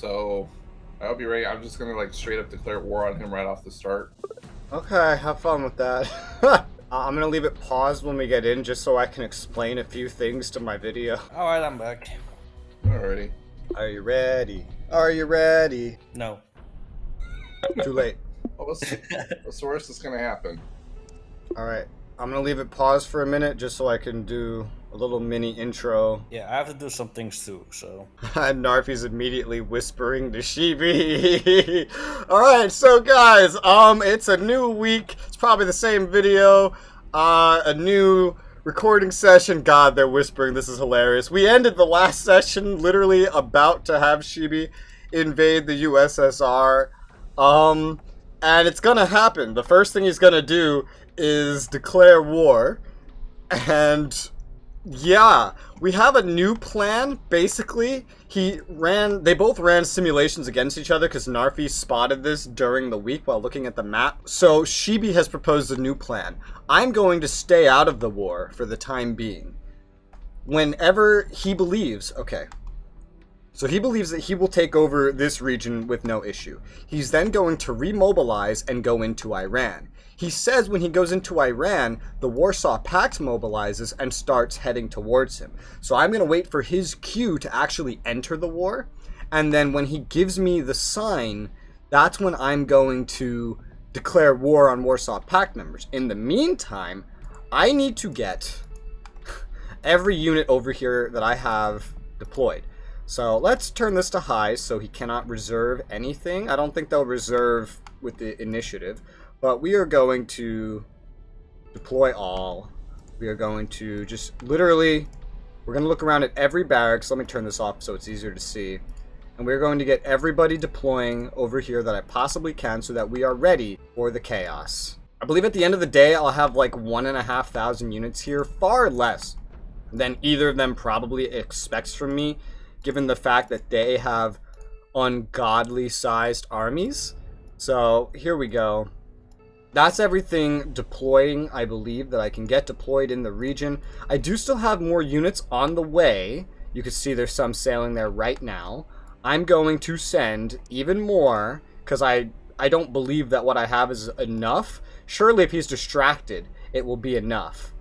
so I'll be ready. I'm just gonna like straight up declare war on him right off the start. Okay, have fun with that. I'm gonna leave it paused when we get in just so I can explain a few things to my video. Alright, I'm back. Alrighty. Are you ready? Are you ready? No. Too late. Well, what's the worst that's gonna happen? Alright, I'm gonna leave it paused for a minute just so I can do a little mini intro. Yeah, I have to do some things too, so. And Narfi's immediately whispering to Shibi. Alright, so guys, it's a new week. It's probably the same video. A new recording session. God, they're whispering. This is hilarious. We ended the last session literally about to have Shibi invade the USSR. And it's gonna happen. The first thing he's gonna do is declare war. And yeah, we have a new plan. Basically, they both ran simulations against each other because Narfi spotted this during the week while looking at the map. So Shibi has proposed a new plan. I'm going to stay out of the war for the time being. Whenever he believes, okay. So he believes that he will take over this region with no issue. He's then going to remobilize and go into Iran. He says when he goes into Iran, the Warsaw Pact mobilizes and starts heading towards him. So I'm going to wait for his cue to actually enter the war. And then when he gives me the sign, that's when I'm going to declare war on Warsaw Pact members. In the meantime, I need to get every unit over here that I have deployed. So let's turn this to high so he cannot reserve anything. I don't think they'll reserve with the initiative. But we are going to deploy all. We are going to just literally, we're going to look around at every barracks. Let me turn this off so it's easier to see. And we're going to get everybody deploying over here that I possibly can so that we are ready for the chaos. I believe at the end of the day, I'll have like 1,500 units here, far less than either of them probably expects from me, given the fact that they have ungodly sized armies. So here we go. That's everything deploying, I believe, that I can get deployed in the region. I do still have more units on the way. You can see there's some sailing there right now. I'm going to send even more, because I don't believe that what I have is enough. Surely if he's distracted, it will be enough.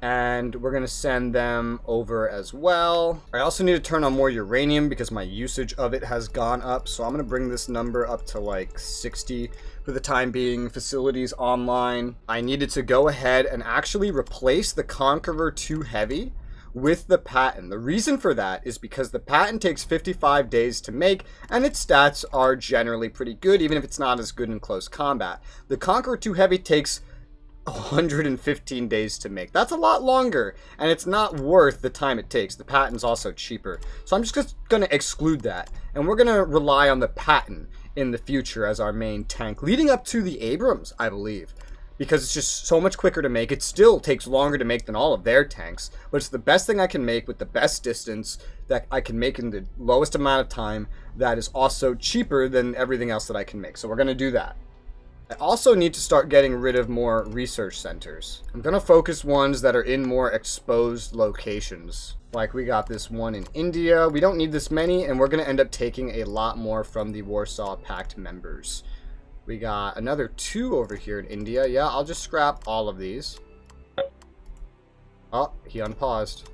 And we're going to send them over as well. I also need to turn on more uranium because my usage of it has gone up. So I'm going to bring this number up to like 60 for the time being. Facilities online. I needed to go ahead and actually replace the Conqueror 2 Heavy with the Patton. The reason for that is because the Patton takes 55 days to make and its stats are generally pretty good, even if it's not as good in close combat. The Conqueror 2 Heavy takes 115 days to make. That's a lot longer, and it's not worth the time it takes. The Patton's also cheaper. So I'm just going to exclude that, and we're going to rely on the Patton in the future as our main tank, leading up to the Abrams, I believe, because it's just so much quicker to make. It still takes longer to make than all of their tanks, but it's the best thing I can make with the best distance that I can make in the lowest amount of time that is also cheaper than everything else that I can make. So we're going to do that. I also need to start getting rid of more research centers. I'm going to focus ones that are in more exposed locations. Like we got this one in India. We don't need this many, and we're going to end up taking a lot more from the Warsaw Pact members. We got another 2 over here in India. Yeah, I'll just scrap all of these. Oh, he unpaused.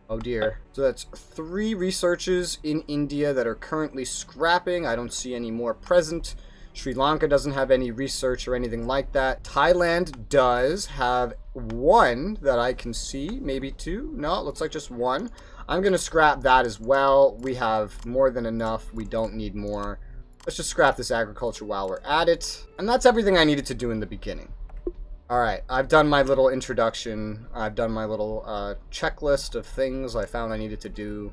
Oh dear. So that's 3 researches in India that are currently scrapping. I don't see any more present. Sri Lanka doesn't have any research or anything like that. Thailand does have 1 that I can see, maybe 2. No, it looks like just 1. I'm going to scrap that as well. We have more than enough. We don't need more. Let's just scrap this agriculture while we're at it. And that's everything I needed to do in the beginning. Alright, I've done my little introduction. I've done my little checklist of things I found I needed to do.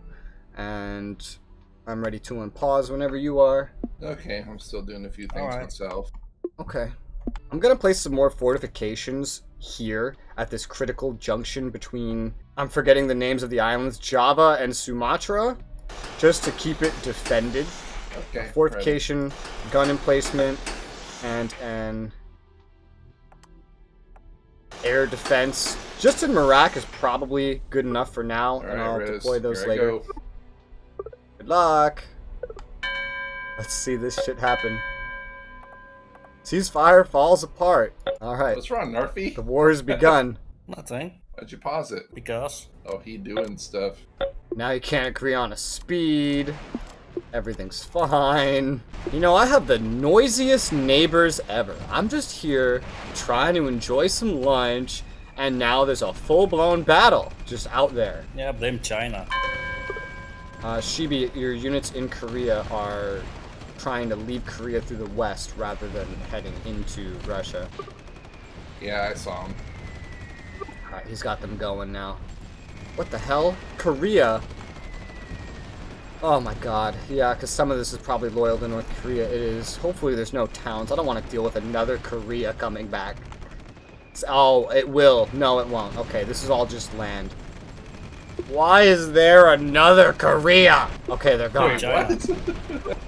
And I'm ready to unpause whenever you are. Okay, I'm still doing a few things myself. Okay. I'm going to place some more fortifications here at this critical junction between, I'm forgetting the names of the islands, Java and Sumatra, just to keep it defended. Okay. Fortification, gun emplacement, and an air defense. Just in Iraq is probably good enough for now, and I'll deploy those later. Good luck. Let's see this shit happen. Ceasefire falls apart. Alright. What's wrong, Narfi? The war has begun. Nothing. Why'd you pause it? Because. Oh, he doing stuff. Now you can't agree on a speed. Everything's fine. You know, I have the noisiest neighbors ever. I'm just here trying to enjoy some lunch, and now there's a full-blown battle just out there. Yeah, blame China. Shibi, your units in Korea are trying to leave Korea through the west rather than heading into Russia. Yeah, I saw him. Alright, he's got them going now. What the hell? Korea? Oh my god. Yeah, because some of this is probably loyal to North Korea. It is. Hopefully there's no towns. I don't want to deal with another Korea coming back. Oh, it will. No, it won't. Okay, this is all just land. Why is there another Korea? Okay, they're gone. Wait, what?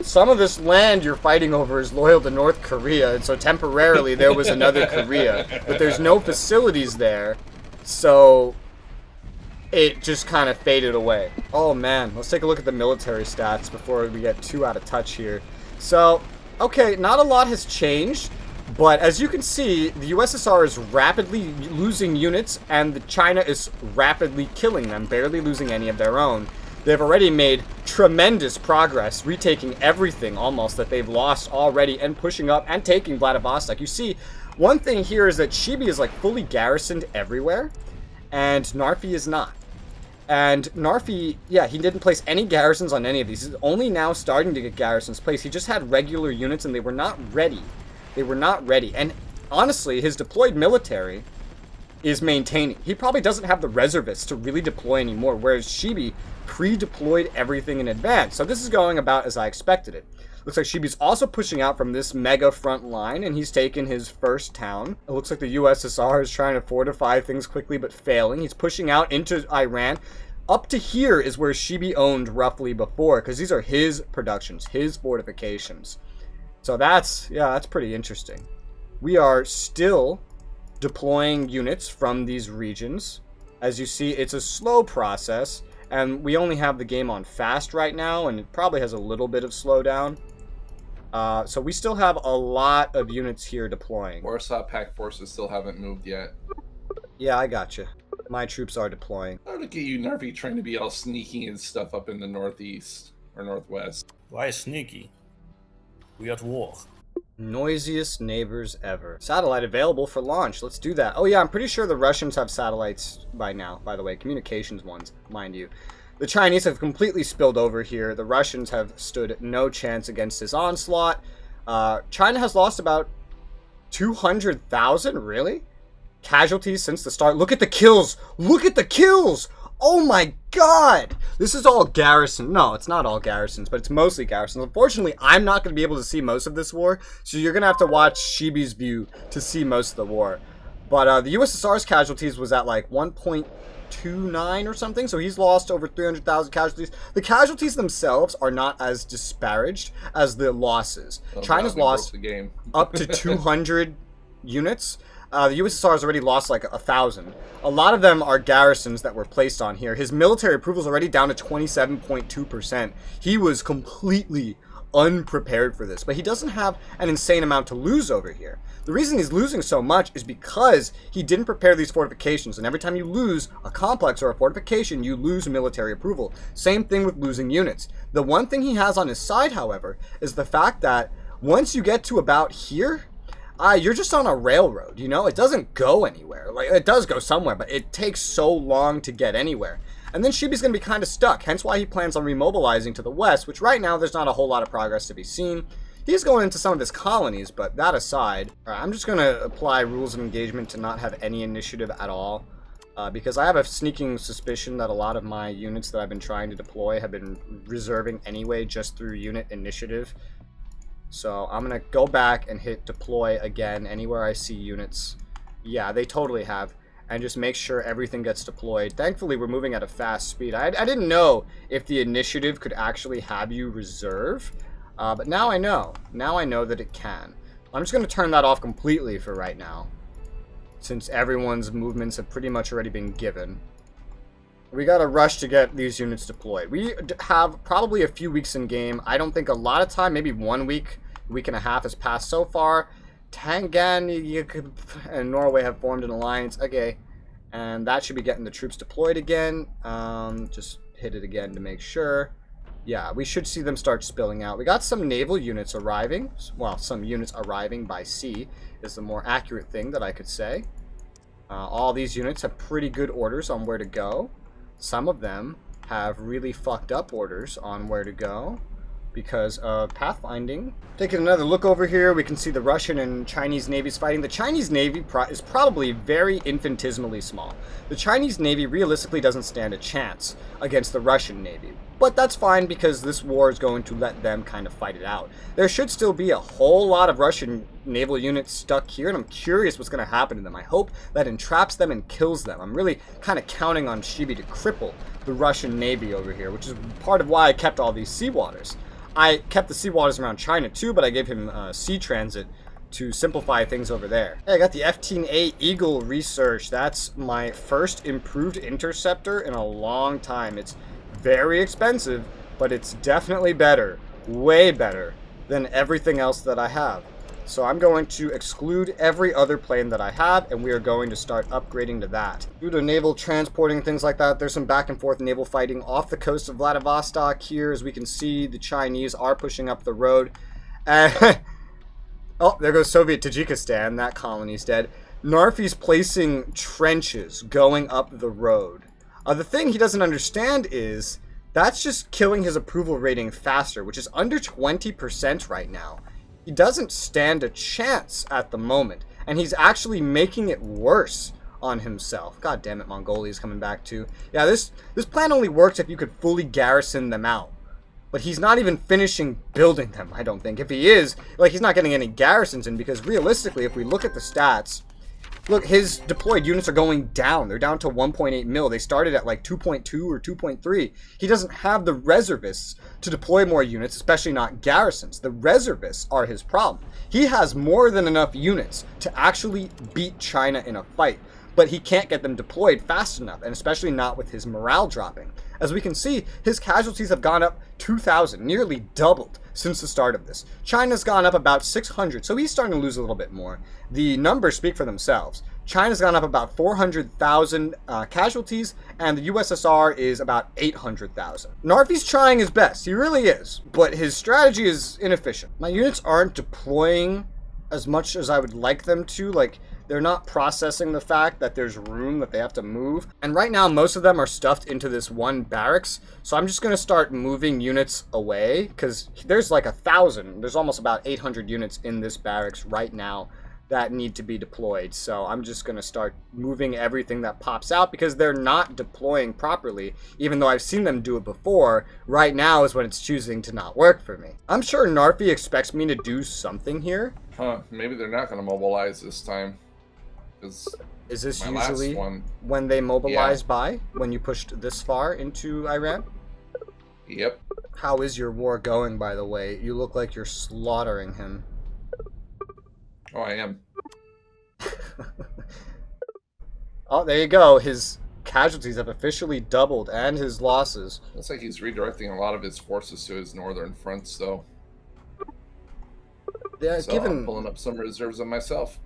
Some of this land you're fighting over is loyal to North Korea, and so temporarily there was another Korea. But there's no facilities there, so it just kind of faded away. Oh man, let's take a look at the military stats before we get too out of touch here. So, okay, not a lot has changed, but as you can see, the USSR is rapidly losing units, and China is rapidly killing them, barely losing any of their own. They've already made tremendous progress, retaking everything almost that they've lost already, and pushing up and taking Vladivostok. You see, one thing here is that Shibi is like fully garrisoned everywhere, and Narfi is not. And Narfi, yeah, he didn't place any garrisons on any of these. He's only now starting to get garrisons placed. He just had regular units, and they were not ready. They were not ready. And honestly, his deployed military is maintaining. He probably doesn't have the reservists to really deploy anymore, whereas Shibi pre-deployed everything in advance. So this is going about as I expected it. Looks like Shibi's also pushing out from this mega front line, and he's taken his first town. It looks like the USSR is trying to fortify things quickly, but failing. He's pushing out into Iran. Up to here is where Shibi owned roughly before, because these are his productions, his fortifications. So that's pretty interesting. We are still deploying units from these regions. As you see, it's a slow process, and we only have the game on fast right now, and it probably has a little bit of slowdown. So we still have a lot of units here deploying. Warsaw Pact forces still haven't moved yet. Yeah, I gotcha. My troops are deploying. Oh, look at you, Narfi, trying to be all sneaky and stuff up in the northeast or northwest. Why sneaky? We at war. Noisiest neighbors ever. Satellite available for launch. Let's do that. Oh yeah, I'm pretty sure the Russians have satellites by now, by the way. Communications ones, mind you. The Chinese have completely spilled over here. The Russians have stood no chance against this onslaught. China has lost about 200,000, really? Casualties since the start. Look at the kills! Look at the kills! Oh my god! This is all garrison. No, it's not all garrisons, but it's mostly garrisons. Unfortunately, I'm not going to be able to see most of this war, so you're going to have to watch Shibi's view to see most of the war. But the USSR's casualties was at like 1.29 or something, so he's lost over 300,000 casualties. The casualties themselves are not as disparaged as the losses. Oh, China's wow, lost the game. up to 200 units. The USSR has already lost like 1,000. A lot of them are garrisons that were placed on here. His military approval is already down to 27.2%. He was completely unprepared for this, but he doesn't have an insane amount to lose over here. The reason he's losing so much is because he didn't prepare these fortifications, and every time you lose a complex or a fortification, you lose military approval. Same thing with losing units. The one thing he has on his side, however, is the fact that once you get to about here, you're just on a railroad, you know? It doesn't go anywhere. Like, it does go somewhere, but it takes so long to get anywhere. And then Shibi's going to be kind of stuck, hence why he plans on remobilizing to the west, which right now there's not a whole lot of progress to be seen. He's going into some of his colonies, but that aside, I'm just going to apply rules of engagement to not have any initiative at all, because I have a sneaking suspicion that a lot of my units that I've been trying to deploy have been reserving anyway just through unit initiative. So I'm going to go back and hit deploy again anywhere I see units. Yeah, they totally have. And just make sure everything gets deployed. Thankfully, we're moving at a fast speed. I didn't know if the initiative could actually have you reserve. But now I know. Now I know that it can. I'm just going to turn that off completely for right now, since everyone's movements have pretty much already been given. We gotta rush to get these units deployed. We have probably a few weeks in game. I don't think a lot of time, maybe 1 week, week and a half has passed so far. Tangan and Norway have formed an alliance. Okay. And that should be getting the troops deployed again. Just hit it again to make sure. Yeah, we should see them start spilling out. We got some naval units arriving. Well, some units arriving by sea is the more accurate thing that I could say. All these units have pretty good orders on where to go. Some of them have really fucked up orders on where to go because of pathfinding. Taking another look over here, we can see the Russian and Chinese navies fighting. The Chinese navy is probably very infinitesimally small. The Chinese navy realistically doesn't stand a chance against the Russian navy. But that's fine because this war is going to let them kind of fight it out. There should still be a whole lot of Russian naval units stuck here, and I'm curious what's going to happen to them. I hope that entraps them and kills them. I'm really kind of counting on Shibi to cripple the Russian navy over here, which is part of why I kept all these seawaters. I kept the seawaters around China too, but I gave him sea transit to simplify things over there. Hey, I got the F-18A Eagle research. That's my first improved interceptor in a long time. It's very expensive, but it's definitely better, way better than everything else that I have. So I'm going to exclude every other plane that I have, and we are going to start upgrading to that. Due to naval transporting, things like that, there's some back and forth naval fighting off the coast of Vladivostok here. As we can see, the Chinese are pushing up the road. And oh, there goes Soviet Tajikistan. That colony's dead. Narfi's placing trenches going up the road. The thing he doesn't understand is that's just killing his approval rating faster, which is under 20% right now. He doesn't stand a chance at the moment, and he's actually making it worse on himself. God damn it, Mongolia's coming back too. Yeah, this plan only works if you could fully garrison them out. But he's not even finishing building them, I don't think. If he is, like, he's not getting any garrisons in, because realistically, if we look at the stats, look, his deployed units are going down. They're down to 1.8 mil. They started at like 2.2 or 2.3. He doesn't have the reservists to deploy more units, especially not garrisons. The reservists are his problem. He has more than enough units to actually beat China in a fight, but he can't get them deployed fast enough, and especially not with his morale dropping. As we can see, his casualties have gone up 2,000, nearly doubled since the start of this. China's gone up about 600, so he's starting to lose a little bit more. The numbers speak for themselves. China's gone up about 400,000 casualties, and the USSR is about 800,000. Narfi's trying his best, he really is, but his strategy is inefficient. My units aren't deploying as much as I would like them to, like, they're not processing the fact that there's room that they have to move. And right now, most of them are stuffed into this one barracks. So I'm just going to start moving units away, because there's like 1,000. There's almost about 800 units in this barracks right now that need to be deployed. So I'm just going to start moving everything that pops out, because they're not deploying properly. Even though I've seen them do it before, right now is when it's choosing to not work for me. I'm sure Narfi expects me to do something here. Huh, maybe they're not going to mobilize this time. Is this usually when they mobilize by? When you pushed this far into Iran? Yep. How is your war going, by the way? You look like you're slaughtering him. Oh, I am. Oh, there you go. His casualties have officially doubled, and his losses. Looks like he's redirecting a lot of his forces to his northern fronts, though. Yeah, so I'm pulling up some reserves on myself.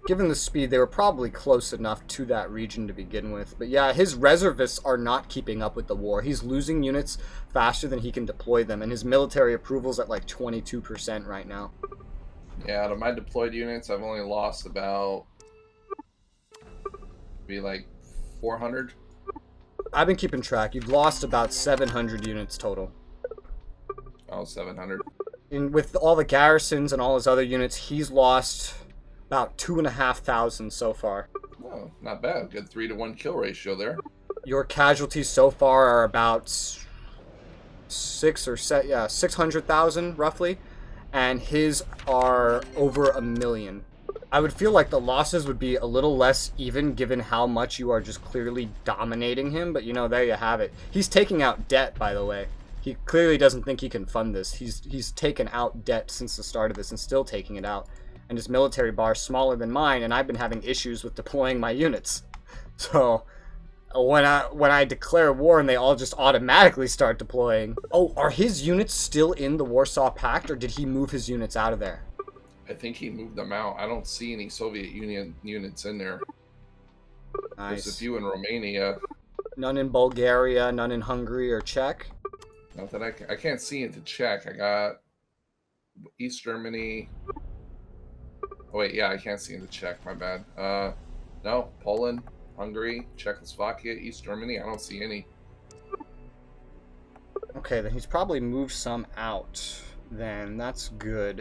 Given the speed, they were probably close enough to that region to begin with. But yeah, his reservists are not keeping up with the war. He's losing units faster than he can deploy them, and his military approval's at like 22% right now. Yeah, out of my deployed units, I've only lost about like 400. I've been keeping track. You've lost about 700 units total. Oh, 700. And with all the garrisons and all his other units, he's lost about 2,500 so far. Oh, not bad. Good 3-to-1 kill ratio there. Your casualties so far are about 600,000 roughly, and his are over 1 million. I would feel like the losses would be a little less even given how much you are just clearly dominating him, but you know, there you have it. He's taking out debt, by the way. He clearly doesn't think he can fund this. He's taken out debt since the start of this and still taking it out. And his military bar is smaller than mine, and I've been having issues with deploying my units. So, when I declare war and they all just automatically start deploying. Oh, are his units still in the Warsaw Pact, or did he move his units out of there? I think he moved them out. I don't see any Soviet Union units in there. Nice. There's a few in Romania. None in Bulgaria, none in Hungary or Czech? Not that I can't see into Czech. I got East Germany. Oh wait, yeah, I can't see into Czech. My bad. No, Poland, Hungary, Czechoslovakia, East Germany. I don't see any. Okay, then he's probably moved some out. Then that's good.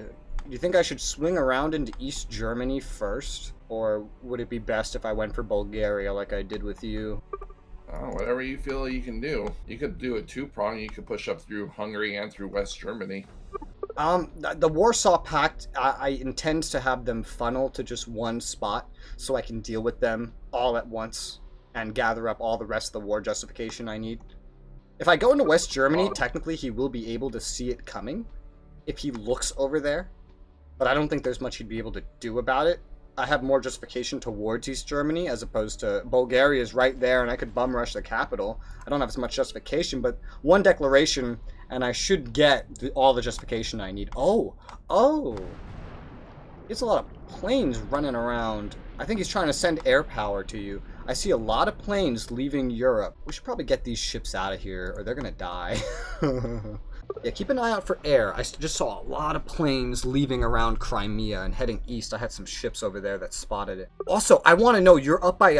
Do you think I should swing around into East Germany first? Or would it be best if I went for Bulgaria like I did with you? Oh, whatever you feel you can do. You could do a two-prong. You could push up through Hungary and through West Germany. The Warsaw Pact, I intend to have them funnel to just one spot so I can deal with them all at once and gather up all the rest of the war justification I need. If I go into West Germany, technically he will be able to see it coming if he looks over there, but I don't think there's much he'd be able to do about it. I have more justification towards East Germany as opposed to Bulgaria is right there and I could bum rush the capital. I don't have as much justification, but one declaration and I should get all the justification I need. Oh! It's a lot of planes running around. I think he's trying to send air power to you. I see a lot of planes leaving Europe. We should probably get these ships out of here or they're gonna die. Yeah, keep an eye out for air. I just saw a lot of planes leaving around Crimea and heading east. I had some ships over there that spotted it. Also, I want to know, you're up by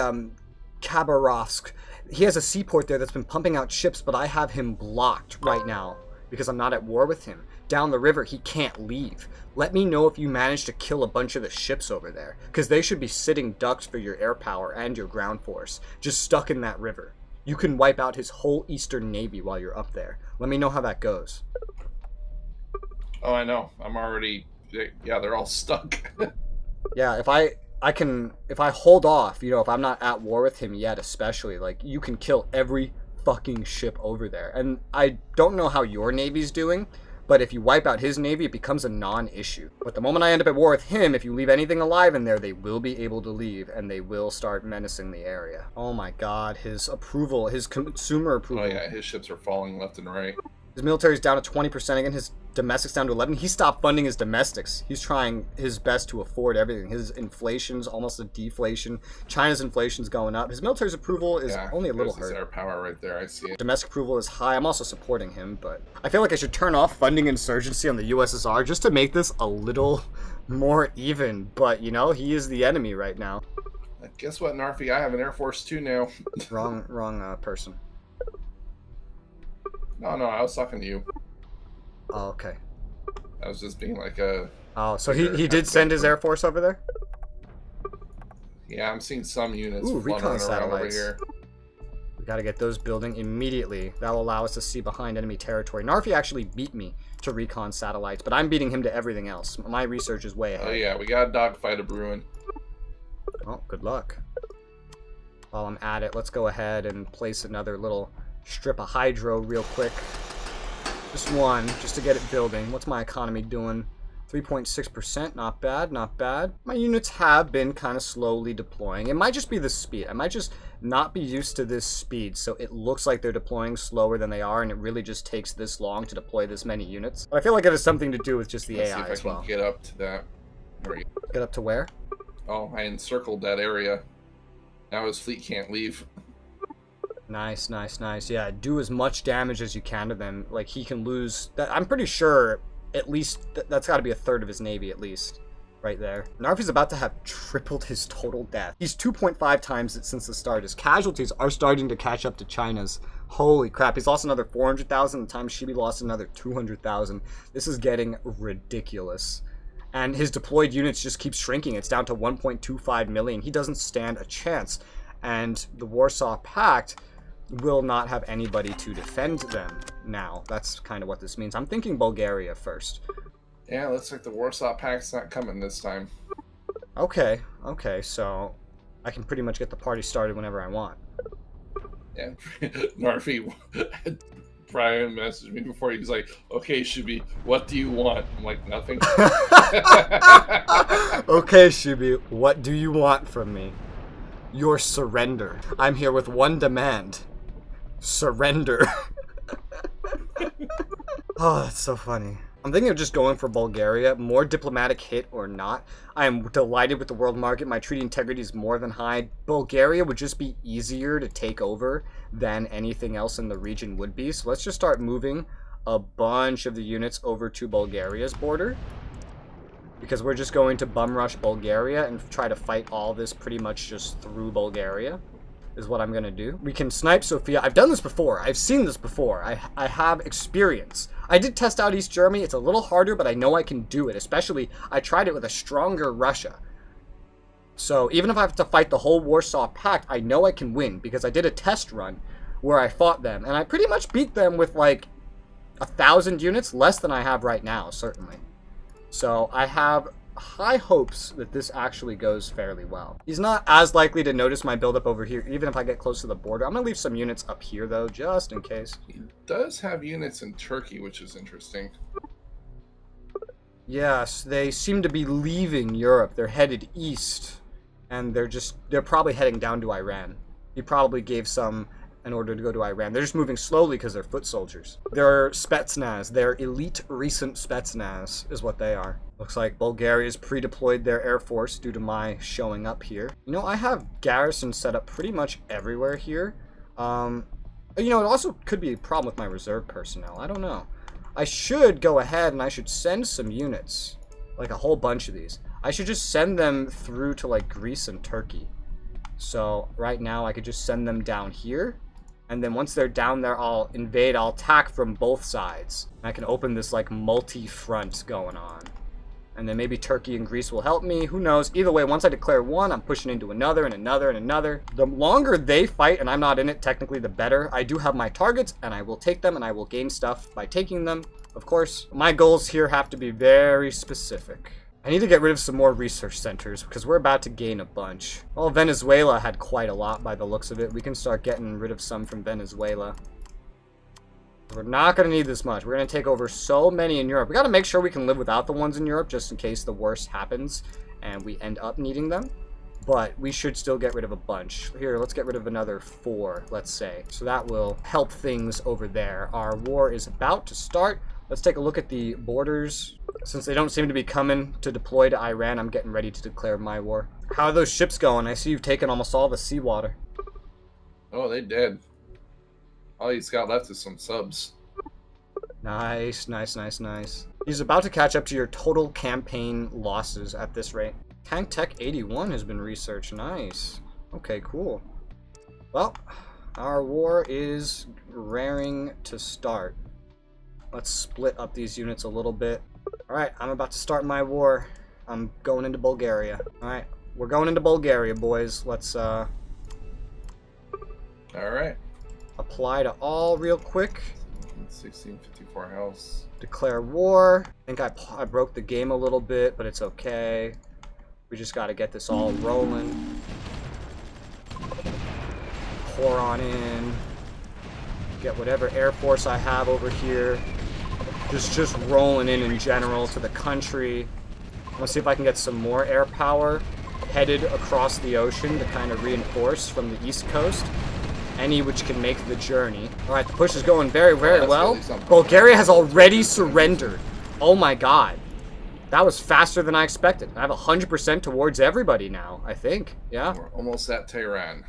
Khabarovsk. He has a seaport there that's been pumping out ships, but I have him blocked right now because I'm not at war with him. Down the river, he can't leave. Let me know if you manage to kill a bunch of the ships over there, because they should be sitting ducks for your air power and your ground force, just stuck in that river. You can wipe out his whole Eastern Navy while you're up there. Let me know how that goes. Oh, I know. I'm already... Yeah, they're all stuck. Yeah, if I hold off, you know, if I'm not at war with him yet, especially, like, you can kill every fucking ship over there. And I don't know how your Navy's doing, but if you wipe out his Navy, it becomes a non-issue. But the moment I end up at war with him, if you leave anything alive in there, they will be able to leave, and they will start menacing the area. Oh my god, his approval, his consumer approval. Oh yeah, his ships are falling left and right. His military's down to 20% again, his domestics down to 11. He stopped funding his domestics. He's trying his best to afford everything. His inflation's almost a deflation. China's inflation's going up. His military's approval is only a little hurt. There's air power right there, I see it. Domestic approval is high. I'm also supporting him, but I feel like I should turn off funding insurgency on the USSR just to make this a little more even. But, you know, he is the enemy right now. Guess what, Narfi? I have an Air Force too now. wrong person. No, I was talking to you. Oh, okay. I was just being like a... Oh, so he did send his Air Force over there? Yeah, I'm seeing some units recon fluttering around over satellites. here. We gotta get those building immediately. That'll allow us to see behind enemy territory. Narfi actually beat me to recon satellites, but I'm beating him to everything else. My research is way ahead. Oh yeah, we got a dogfight of brewing. Oh, good luck. While I'm at it, let's go ahead and place another little strip of hydro real quick. Just one, just to get it building. What's my economy doing? 3.6%, not bad, not bad. My units have been kind of slowly deploying. It might just be the speed. I might just not be used to this speed, so it looks like they're deploying slower than they are, and it really just takes this long to deploy this many units. But I feel like it has something to do with just the AI as well. See if I can get up to that. Get up to where? Oh, I encircled that area. Now his fleet can't leave. Nice. Yeah, do as much damage as you can to them. Like, he can lose... I'm pretty sure at least... That's got to be a third of his navy, at least. Right there. Narfi's about to have tripled his total death. He's 2.5 times it since the start. His casualties are starting to catch up to China's. Holy crap. He's lost another 400,000. The time Shibi lost another 200,000. This is getting ridiculous. And his deployed units just keep shrinking. It's down to 1.25 million. He doesn't stand a chance. And the Warsaw Pact will not have anybody to defend them now. That's kind of what this means. I'm thinking Bulgaria first. Yeah, looks like the Warsaw Pact's not coming this time. Okay, so I can pretty much get the party started whenever I want. Yeah, Narfi Brian messaged me before. He was like, okay, Shibi, what do you want? I'm like, nothing. Okay, Shibi, what do you want from me? your surrender. I'm here with one demand. Surrender. Oh, that's so funny. I'm thinking of just going for Bulgaria. More diplomatic hit or not. I am delighted with the world market. My treaty integrity is more than high. Bulgaria would just be easier to take over than anything else in the region would be. So let's just start moving a bunch of the units over to Bulgaria's border. Because we're just going to bum rush Bulgaria and try to fight all this pretty much just through Bulgaria. Is what I'm going to do. We can snipe Sofia. I've done this before. I've seen this before. I have experience. I did test out East Germany. It's a little harder, but I know I can do it. Especially, I tried it with a stronger Russia. So, even if I have to fight the whole Warsaw Pact, I know I can win. Because I did a test run where I fought them. And I pretty much beat them with like 1,000 units. Less than I have right now, certainly. So, I have high hopes that this actually goes fairly well. He's not as likely to notice my buildup over here, even if I get close to the border. I'm going to leave some units up here, though, just in case. He does have units in Turkey, which is interesting. Yes, they seem to be leaving Europe. They're headed east, and they're probably heading down to Iran. He probably gave some in order to go to Iran. They're just moving slowly because they're foot soldiers. They're Spetsnaz. They're elite recent Spetsnaz is what they are. Looks like Bulgaria's pre-deployed their air force due to my showing up here. You know, I have garrisons set up pretty much everywhere here. You know, it also could be a problem with my reserve personnel. I don't know. I should go ahead and I should send some units. Like a whole bunch of these. I should just send them through to like Greece and Turkey. So right now I could just send them down here. And then once they're down there, I'll invade. I'll attack from both sides. I can open this like multi-front going on. And then maybe Turkey and Greece will help me. Who knows? Either way, once I declare one, I'm pushing into another and another and another. The longer they fight and I'm not in it, technically, the better. I do have my targets, and I will take them, and I will gain stuff by taking them, of course. My goals here have to be very specific. I need to get rid of some more research centers, because we're about to gain a bunch. Well, Venezuela had quite a lot by the looks of it. We can start getting rid of some from Venezuela. We're not going to need this much. We're going to take over so many in Europe. We got to make sure we can live without the ones in Europe just in case the worst happens and we end up needing them. But we should still get rid of a bunch. Here, let's get rid of another 4, let's say. So that will help things over there. Our war is about to start. Let's take a look at the borders. Since they don't seem to be coming to deploy to Iran, I'm getting ready to declare my war. How are those ships going? I see you've taken almost all the seawater. Oh, they did. All he's got left is some subs. Nice, nice, nice, nice. He's about to catch up to your total campaign losses at this rate. Tank Tech 81 has been researched. Nice. Okay, cool. Well, our war is raring to start. Let's split up these units a little bit. Alright, I'm about to start my war. I'm going into Bulgaria. Alright, we're going into Bulgaria, boys. Let's, Alright. apply to all real quick. 1654 house. Declare war. I think I broke the game a little bit, but it's okay. We just got to get this all rolling. Pour on in. Get whatever air force I have over here. Just rolling in general to the country. Let's see if I can get some more air power headed across the ocean to kind of reinforce from the east coast. Any which can make the journey. Alright, the push is going very, very well. Really Bulgaria has already surrendered. Oh my god. That was faster than I expected. I have 100% towards everybody now, I think. Yeah. We're almost at Tehran.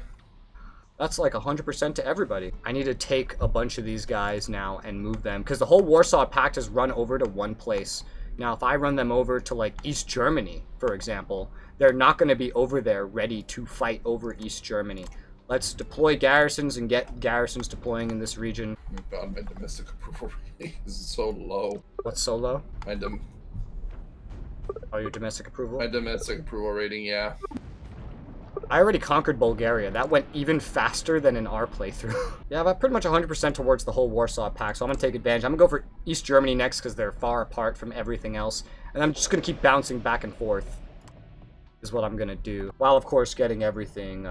That's like 100% to everybody. I need to take a bunch of these guys now and move them. Because the whole Warsaw Pact has run over to one place. Now, if I run them over to like East Germany, for example, they're not going to be over there ready to fight over East Germany. Let's deploy garrisons and get garrisons deploying in this region. Oh god, my domestic approval rating is so low. What's so low? Oh, your domestic approval? My domestic approval rating, yeah. I already conquered Bulgaria. That went even faster than in our playthrough. Yeah, I'm pretty much 100% towards the whole Warsaw Pact, so I'm going to take advantage. I'm going to go for East Germany next because they're far apart from everything else. And I'm just going to keep bouncing back and forth is what I'm going to do. While, of course, getting everything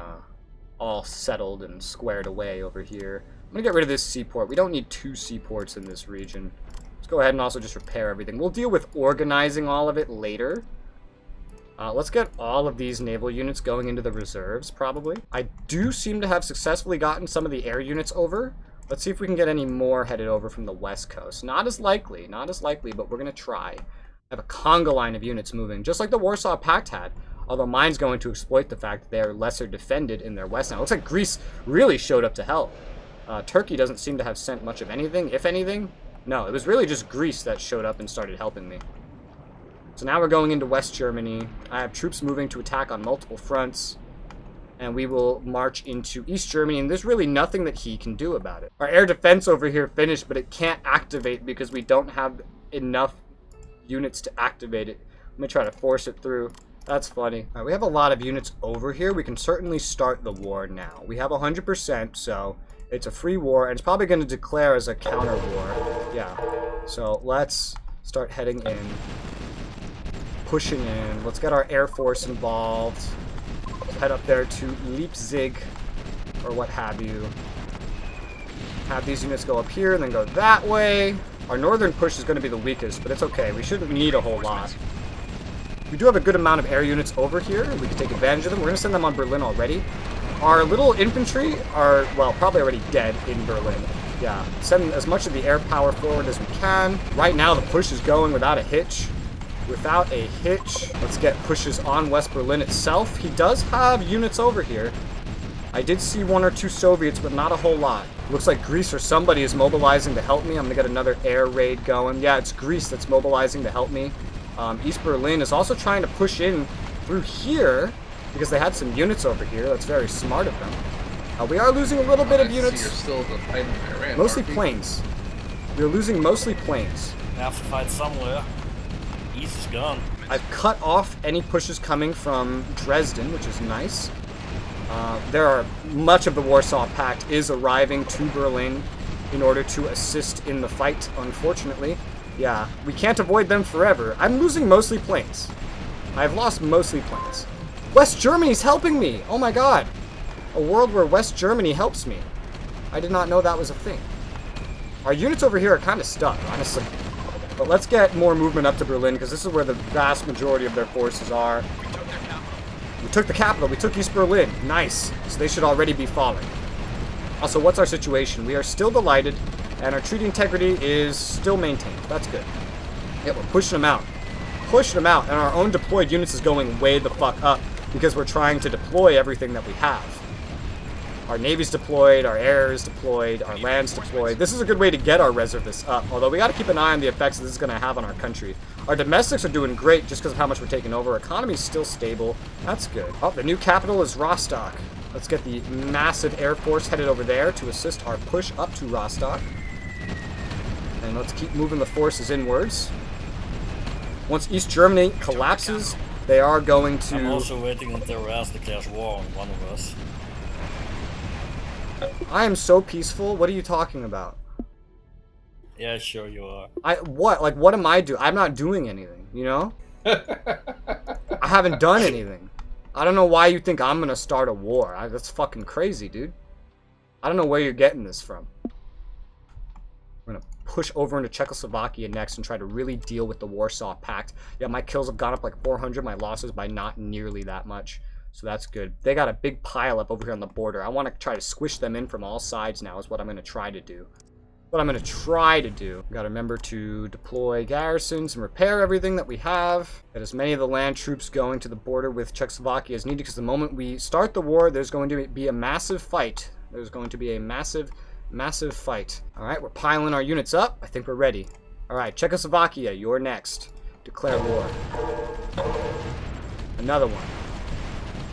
all settled and squared away over here. I'm going to get rid of this seaport. We don't need 2 seaports in this region. Let's go ahead and also just repair everything. We'll deal with organizing all of it later. Let's get all of these naval units going into the reserves, probably. I do seem to have successfully gotten some of the air units over. Let's see if we can get any more headed over from the west coast. Not as likely, but we're going to try. I have a conga line of units moving, just like the Warsaw Pact had. Although mine's going to exploit the fact that they are lesser defended in their west now. It looks like Greece really showed up to help. Turkey doesn't seem to have sent much of anything, if anything. No, it was really just Greece that showed up and started helping me. So now we're going into West Germany. I have troops moving to attack on multiple fronts. And we will march into East Germany, and there's really nothing that he can do about it. Our air defense over here finished, but it can't activate because we don't have enough units to activate it. Let me try to force it through. That's funny. All right, we have a lot of units over here. We can certainly start the war now. We have 100%, so it's a free war, and it's probably going to declare as a counter war. Yeah. So let's start heading in. Pushing in. Let's get our Air Force involved. Let's head up there to Leipzig, or what have you. Have these units go up here and then go that way. Our northern push is going to be the weakest, but it's okay. We shouldn't need a whole lot. We do have a good amount of air units over here. We can take advantage of them. We're going to send them on Berlin already. Our little infantry are, well, probably already dead in Berlin. Yeah, send as much of the air power forward as we can. Right now, the push is going without a hitch. Without a hitch. Let's get pushes on West Berlin itself. He does have units over here. I did see 1 or 2 Soviets, but not a whole lot. Looks like Greece or somebody is mobilizing to help me. I'm going to get another air raid going. Yeah, it's Greece that's mobilizing to help me. East Berlin is also trying to push in through here because they had some units over here. That's very smart of them. We are losing a little bit of units. You're still fighting Iran, mostly Narfi. planes. We're losing mostly planes. We have to fight somewhere. East is gone. I've cut off any pushes coming from Dresden, which is nice. Much of the Warsaw Pact is arriving to Berlin in order to assist in the fight, unfortunately. Yeah, we can't avoid them forever. I'm losing mostly planes. I've lost mostly planes. West Germany's helping me! Oh my god! A world where West Germany helps me. I did not know that was a thing. Our units over here are kind of stuck, honestly. But let's get more movement up to Berlin, because this is where the vast majority of their forces are. We took the capital. We took East Berlin. Nice. So they should already be falling. Also, what's our situation? We are still delighted, and our treaty integrity is still maintained. That's good. Yeah, we're pushing them out. Pushing them out, and our own deployed units is going way the fuck up, because we're trying to deploy everything that we have. Our Navy's deployed, our air is deployed, our land's deployed. This is a good way to get our reservists up, although we got to keep an eye on the effects this is going to have on our country. Our domestics are doing great just because of how much we're taking over. Economy's still stable. That's good. Oh, the new capital is Rostock. Let's get the massive air force headed over there to assist our push up to Rostock. And let's keep moving the forces inwards. Once East Germany collapses, they are going to... I'm also waiting until Ras declares war on one of us. I am so peaceful. What are you talking about? Yeah, sure you are. What? Like, what am I doing? I'm not doing anything, you know? I haven't done anything. I don't know why you think I'm gonna start a war. That's fucking crazy, dude. I don't know where you're getting this from. We're gonna push over into Czechoslovakia next and try to really deal with the Warsaw Pact. Yeah, my kills have gone up like 400, my losses by not nearly that much. So that's good. They got a big pile up over here on the border. I want to try to squish them in from all sides now is what I'm going to try to do. Gotta remember to deploy garrisons and repair everything that we have. Get as many of the land troops going to the border with Czechoslovakia as needed, because the moment we start the war, there's going to be a massive fight. There's going to be a massive fight. Alright, we're piling our units up. I think we're ready. Alright, Czechoslovakia, you're next. Declare war. Another one.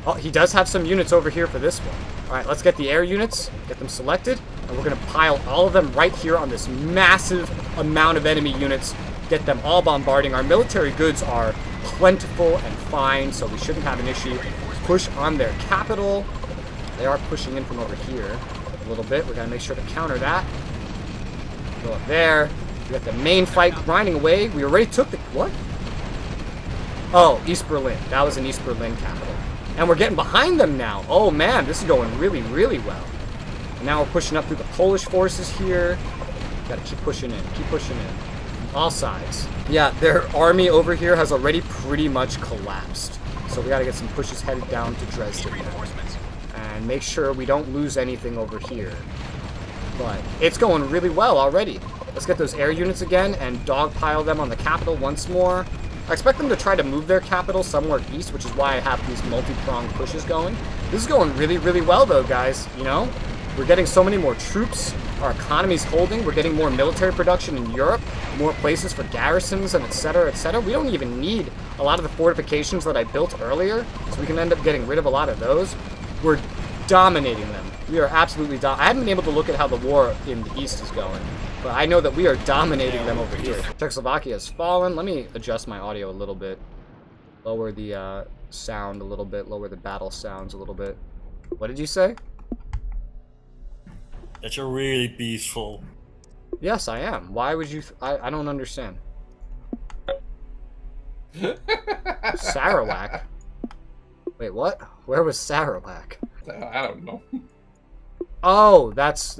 Oh, he does have some units over here for this one. Alright, let's get the air units, get them selected, and we're going to pile all of them right here on this massive amount of enemy units, get them all bombarding. Our military goods are plentiful and fine, so we shouldn't have an issue. Push on their capital. They are pushing in from over here a little bit. We're going to make sure to counter that. Go up there. We got the main fight grinding away. We already took the... What? Oh, East Berlin. That was an East Berlin capital. And we're getting behind them now. Oh man, this is going really, really well. And now we're pushing up through the Polish forces here. Gotta keep pushing in, all sides. Yeah, their army over here has already pretty much collapsed. So we gotta get some pushes headed down to Dresden. And make sure we don't lose anything over here. But it's going really well already. Let's get those air units again and dogpile them on the capital once more. I expect them to try to move their capital somewhere east, which is why I have these multi-pronged pushes going. This is going really, really well, though, guys. You know, we're getting so many more troops. Our economy's holding. We're getting more military production in Europe, more places for garrisons, and etc., etc. We don't even need a lot of the fortifications that I built earlier, so we can end up getting rid of a lot of those. We're dominating them. We are absolutely I haven't been able to look at how the war in the east is going, but I know that we are dominating them over here. Czechoslovakia has fallen. Let me adjust my audio a little bit. Lower the sound a little bit. Lower the battle sounds a little bit. What did you say? That you're really peaceful. Yes, I am. Why would you... I don't understand. Sarawak? Wait, what? Where was Sarawak? I don't know. Oh, that's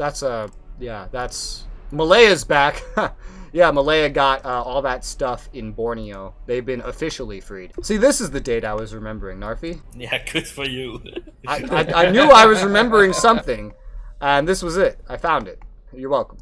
Malaya's back. Yeah, Malaya got all that stuff in Borneo. They've been officially freed. See, this is the date I was remembering, Narfi. Yeah, good for you. I knew I was remembering something, and this was it. I found it. You're welcome.